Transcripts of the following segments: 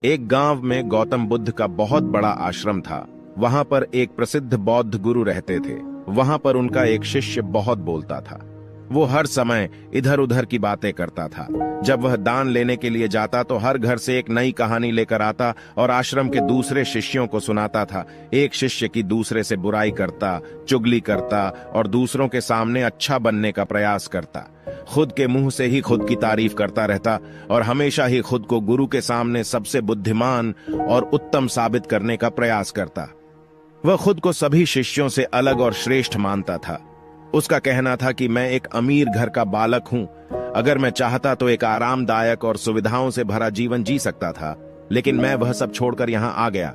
एक गांव में गौतम बुद्ध का बहुत बड़ा आश्रम था। वहां पर एक प्रसिद्ध बौद्ध गुरु रहते थे। वहां पर उनका एक शिष्य बहुत बोलता था। वो हर समय इधर उधर की बातें करता था। जब वह दान लेने के लिए जाता तो हर घर से एक नई कहानी लेकर आता और आश्रम के दूसरे शिष्यों को सुनाता था। एक शिष्य की दूसरे से बुराई करता, चुगली करता और दूसरों के सामने अच्छा बनने का प्रयास करता। खुद के मुंह से ही खुद की तारीफ करता रहता और हमेशा ही खुद को गुरु के सामने सबसे बुद्धिमान और उत्तम साबित करने का प्रयास करता। वह खुद को सभी शिष्यों से अलग और श्रेष्ठ मानता था। उसका कहना था कि मैं एक अमीर घर का बालक हूं। अगर मैं चाहता तो एक आरामदायक और सुविधाओं से भरा जीवन जी सकता था, लेकिन मैं वह सब छोड़कर यहां आ गया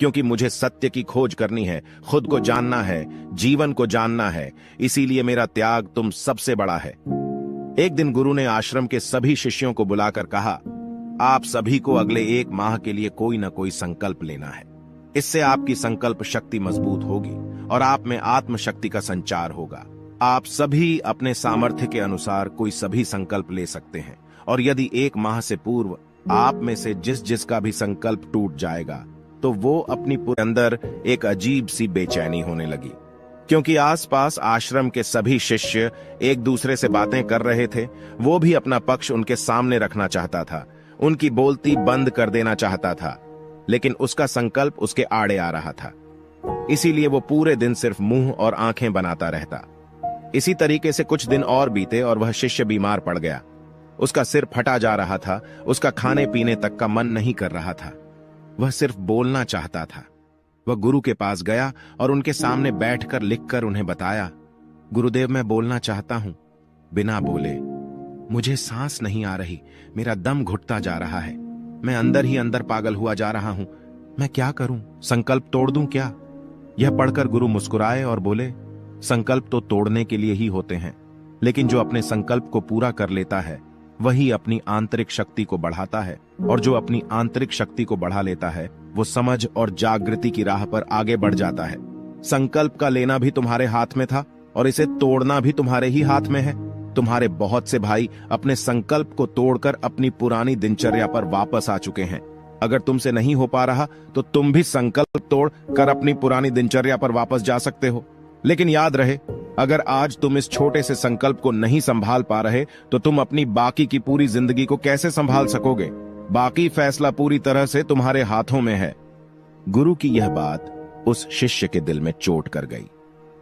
क्योंकि मुझे सत्य की खोज करनी है, खुद को जानना है, जीवन को जानना है। इसीलिए मेरा त्याग तुम सबसे बड़ा है। एक दिन गुरु ने आश्रम के सभी शिष्यों को बुलाकर कहा, आप सभी को अगले 1 माह के लिए कोई न कोई संकल्प लेना है। इससे आपकी संकल्प शक्ति मजबूत होगी और आप में आत्मशक्ति का संचार होगा। आप सभी अपने सामर्थ्य के अनुसार कोई सभी संकल्प ले सकते हैं और यदि 1 माह से पूर्व आप में से जिसका भी संकल्प टूट जाएगा तो वो अपनी पूरे अंदर एक अजीब सी बेचैनी होने लगी, क्योंकि आसपास आश्रम के सभी शिष्य एक दूसरे से बातें कर रहे थे। वो भी अपना पक्ष उनके सामने रखना चाहता था, उनकी बोलती बंद कर देना चाहता था, लेकिन उसका संकल्प उसके आड़े आ रहा था। इसीलिए वो पूरे दिन सिर्फ मुंह और आंखें बनाता रहता। इसी तरीके से कुछ दिन और बीते और वह शिष्य बीमार पड़ गया। उसका सिर फटा जा रहा था, उसका खाने पीने तक का मन नहीं कर रहा था। वह सिर्फ बोलना चाहता था। वह गुरु के पास गया और उनके सामने बैठकर लिखकर उन्हें बताया, गुरुदेव मैं बोलना चाहता हूं, बिना बोले। मुझे सांस नहीं आ रही, मेरा दम घुटता जा रहा है, मैं अंदर ही अंदर पागल हुआ जा रहा हूं। मैं क्या करूं? संकल्प तोड़ दूं क्या? यह पढ़कर गुरु मुस्कुराए और बोले, संकल्प तो तोड़ने के लिए ही होते हैं, लेकिन जो अपने संकल्प को पूरा कर लेता है वही अपनी आंतरिक शक्ति को बढ़ाता है, और जो अपनी आंतरिक शक्ति को बढ़ा लेता है वो समझ और जागृति की राह पर आगे बढ़ जाता है। संकल्प का लेना भी तुम्हारे हाथ में था और इसे तोड़ना भी तुम्हारे ही हाथ में है। तुम्हारे बहुत से भाई अपने संकल्प को तोड़कर अपनी पुरानी दिनचर्या पर वापस आ चुके हैं। अगर तुमसे नहीं हो पा रहा तो तुम भी संकल्प तोड़ कर अपनी पुरानी दिनचर्या पर वापस जा सकते हो। लेकिन याद रहे, अगर आज तुम इस छोटे से संकल्प को नहीं संभाल पा रहे तो तुम अपनी बाकी की पूरी जिंदगी को कैसे संभाल सकोगे? बाकी फैसला पूरी तरह से तुम्हारे हाथों में है। गुरु की यह बात उस शिष्य के दिल में चोट कर गई।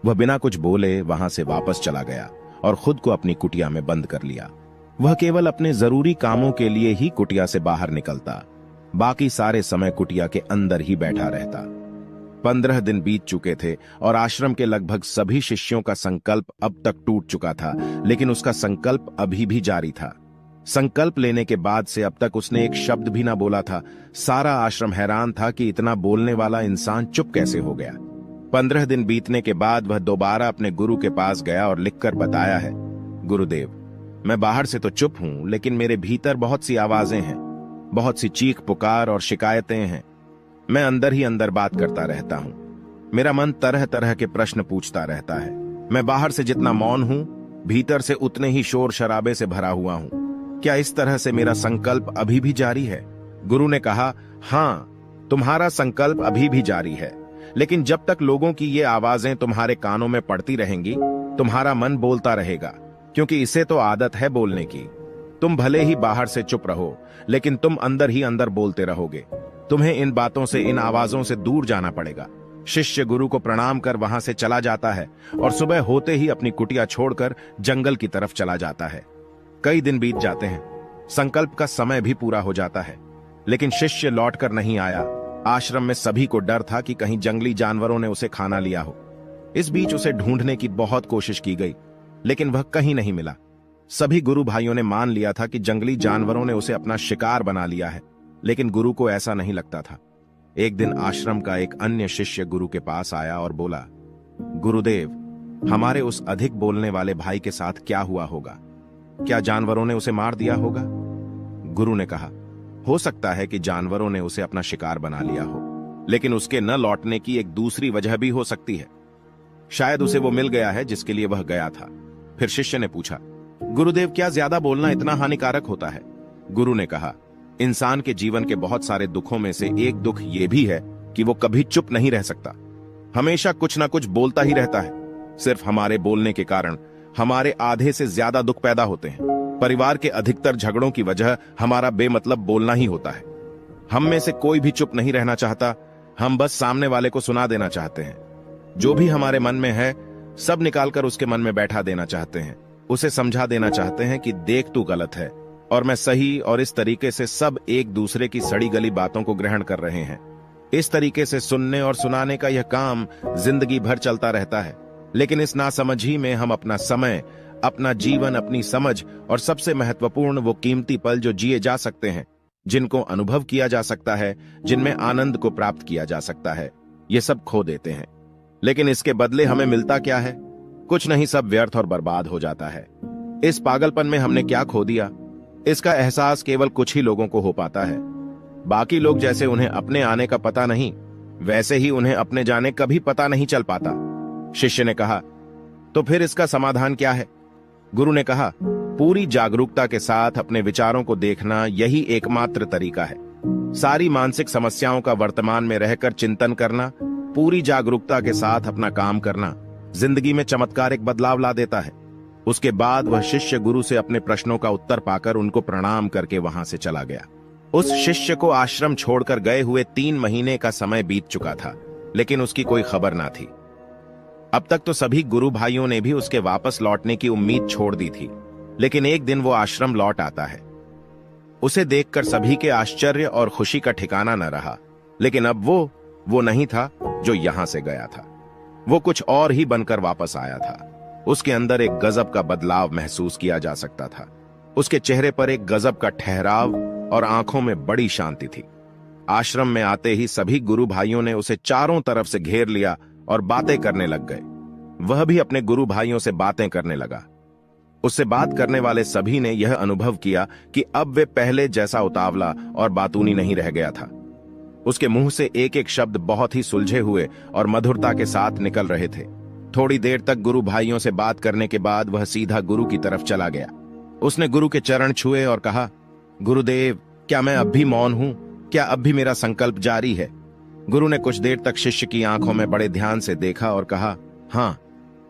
वह बिना कुछ बोले वहां से वापस चला गया और खुद को अपनी कुटिया में बंद कर लिया। वह केवल अपने जरूरी कामों के लिए ही कुटिया से बाहर निकलता, बाकी सारे समय कुटिया के अंदर ही बैठा रहता। 15 दिन बीत चुके थे और आश्रम के लगभग सभी शिष्यों का संकल्प अब तक टूट चुका था, लेकिन उसका संकल्प अभी भी जारी था। संकल्प लेने के बाद से अब तक उसने एक शब्द भी ना बोला था। सारा आश्रम हैरान था कि इतना बोलने वाला इंसान चुप कैसे हो गया। 15 दिन बीतने के बाद वह दोबारा अपने गुरु के पास गया और लिखकर बताया है, गुरुदेव मैं बाहर से तो चुप हूं, लेकिन मेरे भीतर बहुत सी आवाजें हैं, बहुत सी चीख पुकार और शिकायतें हैं। मैं अंदर ही अंदर बात करता रहता हूं। मेरा मन तरह तरह के प्रश्न पूछता रहता है। मैं बाहर से जितना मौन हूं, भीतर से उतने ही शोर शराबे से भरा हुआ हूं। क्या इस तरह से मेरा संकल्प अभी भी जारी है? गुरु ने कहा, हां, तुम्हारा संकल्प अभी भी जारी है, लेकिन जब तक लोगों की ये आवाजें तुम्हारे कानों में पड़ती रहेंगी, तुम्हारा मन बोलता रहेगा, क्योंकि इसे तो आदत है बोलने की। तुम भले ही बाहर से चुप रहो, लेकिन तुम अंदर ही अंदर बोलते रहोगे। तुम्हें इन बातों से, इन आवाजों से दूर जाना पड़ेगा। शिष्य गुरु को प्रणाम कर वहां से चला जाता है और सुबह होते ही अपनी कुटिया छोड़कर जंगल की तरफ चला जाता है। कई दिन बीत जाते हैं, संकल्प का समय भी पूरा हो जाता है, लेकिन शिष्य लौटकर नहीं आया। आश्रम में सभी को डर था कि कहीं जंगली जानवरों ने उसे खाना लिया हो। इस बीच उसे ढूंढने की बहुत कोशिश की गई, लेकिन वह कहीं नहीं मिला। सभी गुरु भाइयों ने मान लिया था कि जंगली जानवरों ने उसे अपना शिकार बना लिया है, लेकिन गुरु को ऐसा नहीं लगता था। एक दिन आश्रम का एक अन्य शिष्य गुरु के पास आया और बोला, गुरुदेव हमारे उस अधिक बोलने वाले भाई के साथ क्या हुआ होगा? क्या जानवरों ने उसे मार दिया होगा? गुरु ने कहा, हो सकता है कि जानवरों ने उसे अपना शिकार बना लिया हो, लेकिन उसके न लौटने की एक दूसरी वजह भी हो सकती है। शायद उसे वो मिल गया है जिसके लिए वह गया था। फिर शिष्य ने पूछा, गुरुदेव क्या ज्यादा बोलना इतना हानिकारक होता है? गुरु ने कहा, इंसान के जीवन के बहुत सारे दुखों में से एक दुख ये भी है कि वो कभी चुप नहीं रह सकता, हमेशा कुछ ना कुछ बोलता ही रहता है। सिर्फ हमारे बोलने के कारण हमारे आधे से ज्यादा दुख पैदा होते हैं। परिवार के अधिकतर झगड़ों की वजह हमारा बेमतलब बोलना ही होता है। हम में से कोई भी चुप नहीं रहना चाहता, हम बस सामने वाले को सुना देना चाहते हैं। जो भी हमारे मन में है सब निकालकर उसके मन में बैठा देना चाहते हैं, उसे समझा देना चाहते हैं कि देख तू गलत है और मैं सही, और इस तरीके से सब एक दूसरे की सड़ी गली बातों को ग्रहण कर रहे हैं। इस तरीके से सुनने और सुनाने का यह काम जिंदगी भर चलता रहता है। लेकिन इस नासमझी में हम अपना समय, अपना जीवन, अपनी समझ और सबसे महत्वपूर्ण वो कीमती पल जो जिए जा सकते हैं, जिनको अनुभव किया जा सकता है, जिनमें आनंद को प्राप्त किया जा सकता है, ये सब खो देते हैं। लेकिन इसके बदले हमें मिलता क्या है? कुछ नहीं, सब व्यर्थ और बर्बाद हो जाता है। इस पागलपन में हमने क्या खो दिया, इसका एहसास केवल कुछ ही लोगों को हो पाता है। बाकी लोग जैसे उन्हें अपने आने का पता नहीं, वैसे ही उन्हें अपने जाने का भी पता नहीं चल पाता। शिष्य ने कहा, तो फिर इसका समाधान क्या है? गुरु ने कहा, पूरी जागरूकता के साथ अपने विचारों को देखना यही एकमात्र तरीका है। सारी मानसिक समस्याओं का वर्तमान में रहकर चिंतन करना, पूरी जागरूकता के साथ अपना काम करना जिंदगी में चमत्कारिक बदलाव ला देता है। उसके बाद वह शिष्य गुरु से अपने प्रश्नों का उत्तर पाकर उनको प्रणाम करके वहां से चला गया। उस शिष्य को आश्रम छोड़कर गए हुए 3 महीने का समय बीत चुका था, लेकिन उसकी कोई खबर ना थी। अब तक तो सभी गुरु भाइयों ने भी उसके वापस लौटने की उम्मीद छोड़ दी थी, लेकिन एक दिन वो आश्रम लौट आता है। उसे देखकर सभी के आश्चर्य और खुशी का ठिकाना न रहा। लेकिन अब वो नहीं था जो यहां से गया था, वो कुछ और ही बनकर वापस आया था। उसके अंदर एक गजब का बदलाव महसूस किया जा सकता था। उसके चेहरे पर एक गजब का ठहराव और आंखों में बड़ी शांति थी। आश्रम में आते ही सभी गुरु भाइयों ने उसे चारों तरफ से घेर लिया और बातें करने लग गए। वह भी अपने गुरु भाइयों से बातें करने लगा। उससे बात करने वाले सभी ने यह अनुभव किया कि अब वे पहले जैसा उतावला और बातूनी नहीं रह गया था। उसके मुंह से एक एक शब्द बहुत ही सुलझे हुए और मधुरता के साथ निकल रहे थे। थोड़ी देर तक गुरु भाइयों से बात करने के बाद वह सीधा गुरु की तरफ चला गया। उसने गुरु के चरण छुए और कहा, गुरुदेव, क्या मैं अब भी मौन हूं? क्या अब भी मेरा संकल्प जारी है? गुरु ने कुछ देर तक शिष्य की आंखों में बड़े ध्यान से देखा और कहा, हां,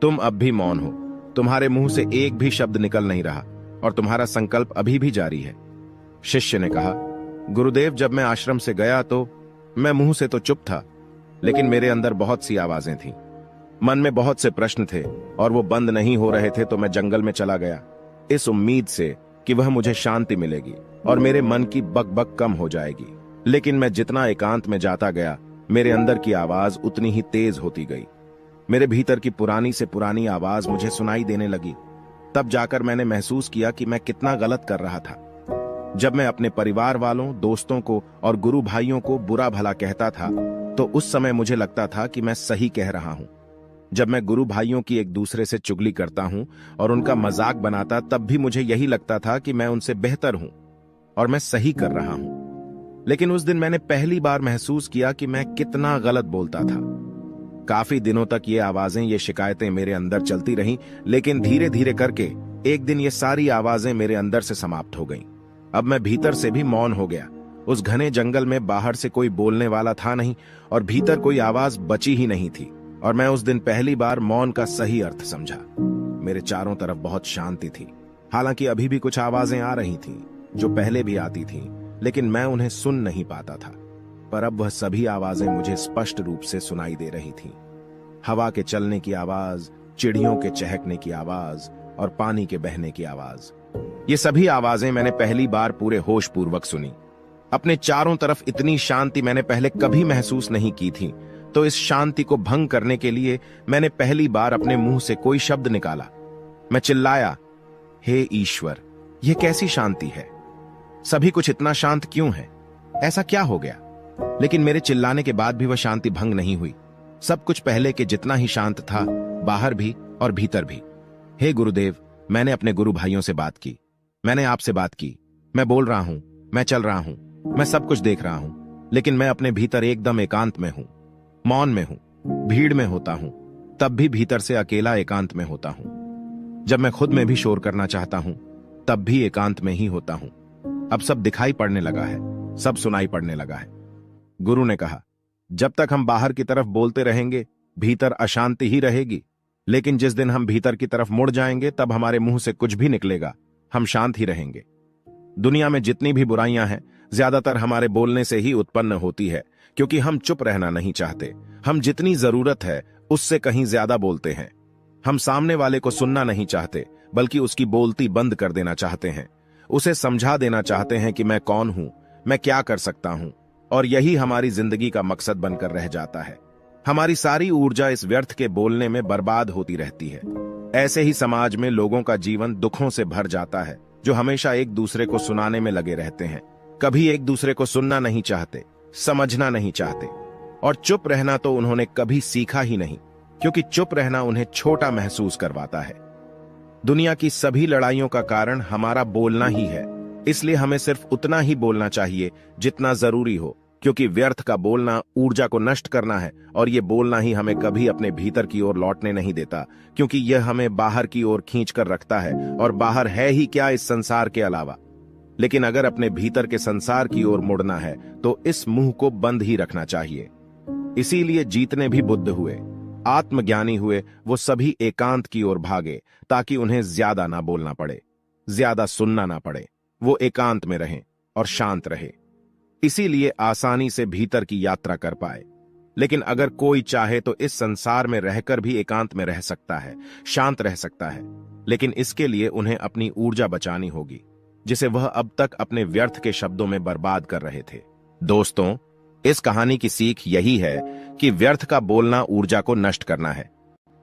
तुम अब भी मौन हो। तुम्हारे मुंह से एक भी शब्द निकल नहीं रहा और तुम्हारा संकल्प अभी भी जारी है। शिष्य ने कहा, गुरुदेव, जब मैं आश्रम से गया तो मैं मुंह से तो चुप था, लेकिन मेरे अंदर बहुत सी आवाजें थीं। मन में बहुत से प्रश्न थे और वो बंद नहीं हो रहे थे, तो मैं जंगल में चला गया, इस उम्मीद से कि वह मुझे शांति मिलेगी और मेरे मन की बकबक कम हो जाएगी। लेकिन मैं जितना एकांत में जाता गया, मेरे अंदर की आवाज उतनी ही तेज होती गई। मेरे भीतर की पुरानी से पुरानी आवाज मुझे सुनाई देने लगी। तब जाकर मैंने महसूस किया कि मैं कितना गलत कर रहा था। जब मैं अपने परिवार वालों, दोस्तों को और गुरु भाइयों को बुरा भला कहता था, तो उस समय मुझे लगता था कि मैं सही कह रहा हूं। जब मैं गुरु भाइयों की एक दूसरे से चुगली करता हूं और उनका मजाक बनाता, तब भी मुझे यही लगता था कि मैं उनसे बेहतर हूं और मैं सही कर रहा हूं। लेकिन उस दिन मैंने पहली बार महसूस किया कि मैं कितना गलत बोलता था। काफी दिनों तक ये आवाजें, ये शिकायतें मेरे अंदर चलती रहीं, लेकिन धीरे धीरे करके एक दिन ये सारी आवाजें मेरे अंदर से समाप्त हो गईं। अब मैं भीतर से भी मौन हो गया। उस घने जंगल में बाहर से कोई बोलने वाला था नहीं और भीतर कोई आवाज बची ही नहीं थी, और मैं उस दिन पहली बार मौन का सही अर्थ समझा। मेरे चारों तरफ बहुत शांति थी। हालांकि अभी भी कुछ आवाजें आ रही थीं, जो पहले भी आती थीं, लेकिन मैं उन्हें सुन नहीं पाता था। पर अब वह सभी आवाजें मुझे स्पष्ट रूप से सुनाई दे रही थीं। हवा के चलने की आवाज, चिड़ियों के चहकने की आवाज और पानी के बहने की आवाज। ये सभी आवाजें मैंने पहली बार पूरे होश पूर्वक सुनी। अपने चारों तरफ इतनी शांति मैंने पहले कभी महसूस नहीं की थी। तो इस शांति को भंग करने के लिए मैंने पहली बार अपने मुंह से कोई शब्द निकाला। मैं चिल्लाया, हे ईश्वर, यह कैसी शांति है? सभी कुछ इतना शांत क्यों है? ऐसा क्या हो गया? लेकिन मेरे चिल्लाने के बाद भी वह शांति भंग नहीं हुई। सब कुछ पहले के जितना ही शांत था, बाहर भी और भीतर भी। हे गुरुदेव, मैंने अपने गुरु भाइयों से बात की, मैंने आपसे बात की। मैं बोल रहा हूं, मैं चल रहा हूं, मैं सब कुछ देख रहा हूं, लेकिन मैं अपने भीतर एकदम एकांत में हूं, मौन में हूं। भीड़ में होता हूं, तब भी भीतर से अकेला एकांत में होता हूं। जब मैं खुद में भी शोर करना चाहता हूं, तब भी एकांत में ही होता हूं। अब सब दिखाई पड़ने लगा है, सब सुनाई पड़ने लगा है। गुरु ने कहा, जब तक हम बाहर की तरफ बोलते रहेंगे भीतर अशांति ही रहेगी, लेकिन जिस दिन हम भीतर की तरफ मुड़ जाएंगे तब हमारे मुंह से कुछ भी निकलेगा, हम शांत ही रहेंगे। दुनिया में जितनी भी बुराइयां हैं ज्यादातर हमारे बोलने से ही उत्पन्न होती है, क्योंकि हम चुप रहना नहीं चाहते। हम जितनी जरूरत है उससे कहीं ज्यादा बोलते हैं। हम सामने वाले को सुनना नहीं चाहते, बल्कि उसकी बोलती बंद कर देना चाहते हैं। उसे समझा देना चाहते हैं कि मैं कौन हूं, मैं क्या कर सकता हूं, और यही हमारी जिंदगी का मकसद बनकर रह जाता है। हमारी सारी ऊर्जा इस व्यर्थ के बोलने में बर्बाद होती रहती है। ऐसे ही समाज में लोगों का जीवन दुखों से भर जाता है, जो हमेशा एक दूसरे को सुनाने में लगे रहते हैं। कभी एक दूसरे को सुनना नहीं चाहते, समझना नहीं चाहते, और चुप रहना तो उन्होंने कभी सीखा ही नहीं, क्योंकि चुप रहना उन्हें छोटा महसूस करवाता है। दुनिया की सभी लड़ाइयों का कारण हमारा बोलना ही है, इसलिए हमें सिर्फ उतना ही बोलना चाहिए जितना जरूरी हो, क्योंकि व्यर्थ का बोलना ऊर्जा को नष्ट करना है, और ये बोलना ही हमें कभी अपने भीतर की ओर लौटने नहीं देता, क्योंकि यह हमें बाहर की ओर खींच कर रखता है, और बाहर है ही क्या इस संसार के अलावा। लेकिन अगर अपने भीतर के संसार की ओर मुड़ना है तो इस मुंह को बंद ही रखना चाहिए। इसीलिए जितने भी बुद्ध हुए, आत्मज्ञानी हुए, वो सभी एकांत की ओर भागे, ताकि उन्हें ज्यादा ना बोलना पड़े, ज्यादा सुनना ना पड़े। वो एकांत में रहें और शांत रहे, इसीलिए आसानी से भीतर की यात्रा कर पाए। लेकिन अगर कोई चाहे तो इस संसार में रहकर भी एकांत में रह सकता है, शांत रह सकता है, लेकिन इसके लिए उन्हें अपनी ऊर्जा बचानी होगी, जिसे वह अब तक अपने व्यर्थ के शब्दों में बर्बाद कर रहे थे। दोस्तों, इस कहानी की सीख यही है कि व्यर्थ का बोलना ऊर्जा को नष्ट करना है।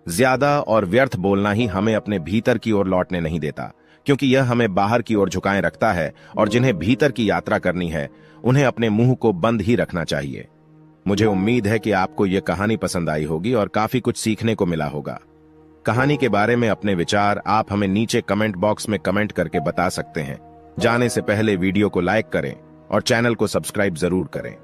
ज्यादा और व्यर्थ बोलना ही हमें अपने भीतर की ओर लौटने नहीं देता, क्योंकि यह हमें बाहर की ओर झुकाए रखता है, और जिन्हें भीतर की यात्रा करनी है उन्हें अपने मुंह को बंद ही रखना चाहिए। मुझे उम्मीद है कि आपको यह कहानी पसंद आई होगी और काफी कुछ सीखने को मिला होगा। कहानी के बारे में अपने विचार आप हमें नीचे कमेंट बॉक्स में कमेंट करके बता सकते हैं। जाने से पहले वीडियो को लाइक करें और चैनल को सब्सक्राइब जरूर करें।